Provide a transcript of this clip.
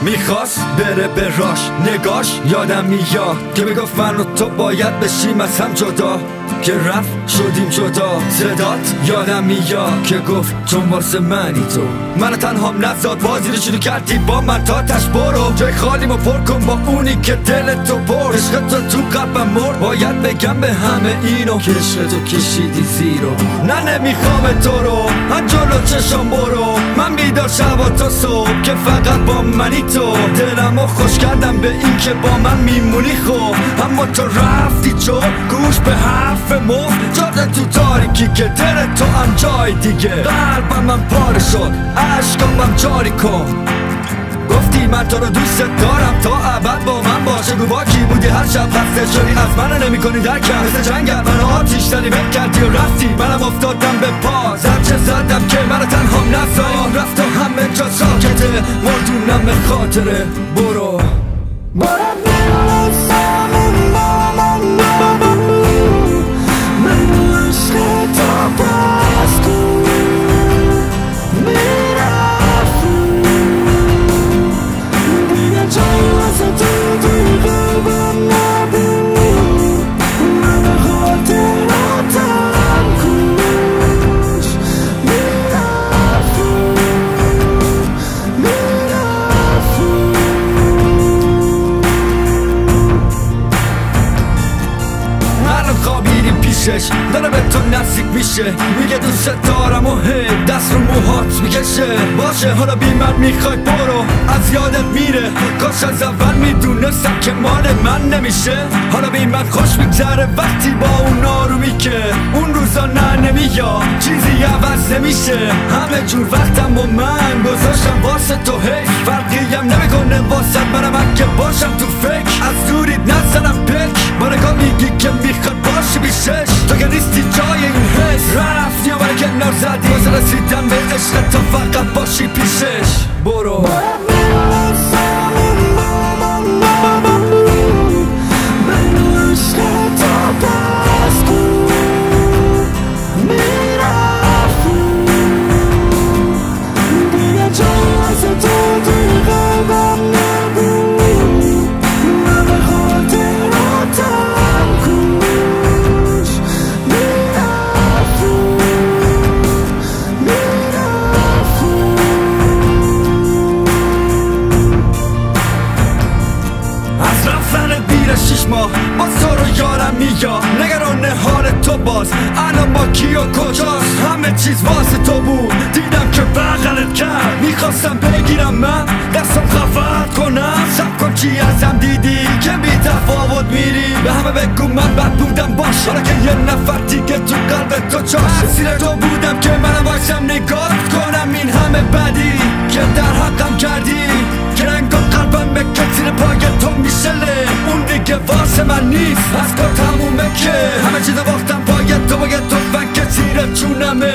میخواست بره به راش نگاش یادم میاد که میگفت من و تو باید بشیم از هم جدا که رفت شدیم جدا صدات یادم میاد که گفت چون واسه منی تو منو تنهام نذار بازی رو شروع کردی با من تا تش برو جای خالیمو پر کن با اونی که دل تو پر عشق تو قلبم مرد باید بگم به همه اینو که عشق تو کشیدی زیرو نه نمیخوام تو رو از جلو چشم برو من بیدار شب و تا صبح که فقط با منی تو دلمو خوش کردم به این که با من میمونی خوب اما تو رفتی چون گوش به حرف مفت جاده تو تاریکی که دل تو هم جای دیگه قلبم من پاره شد عشقم جاری کن گفتی من تو رو دوست دارم تا ابد با من باشه گو با کی بودی هر شب خسته شدی از من نمی کنی درکم مثل جنگل من آتیش داری بک کردی و رفتی منم افتادم به پا زرچه زدم که منو تنهام نذار رفت و همه جا ساکته مردونم به خاطره برو داره به تو نزدیک میشه میگه دوست دارم و هی دست رو موهات میکشه باشه حالا بی من میخوای برو از یادت میره کاش از اول میدونستم که مال من نمیشه حالا بی من خوش میگذره وقتی با اون آرومی که اون روزا نمیاد چیزی عوض نمیشه همه جور وقتم و من گذاشتم واسه تو هی فرقی هم نمیکنه واسه منم که باشم تو فکر از دوریت نزنم پک با نگاه میگی که میخواد باشی بیشش تو که نیستی جای این حس رفتی و برای کنار زدی واسه رسیدن به عشق تو فقط باشی پیشش برو باز تو رو یارم میاد نگران حال تو باز الان با کی و کجاست همه چیز واسه تو بود دیدم که بغلت کرد میخواستم بگیرم من دستم خفت کنم سب کن چی ازم دیدی که بی تفاوت میری به همه بگو من بد بودم باش حالا که یه نفر دیگه تو قلب تو چاش اسیر تو بودم که منم باشم نگاه کنم این همه بدی که در حقم کردی که رنگ و قلبم به کتیر پای تو میشله اون دیگه واسه من نیست از کار تمومه که همه چیز باختم پای تو من که تیر چونمه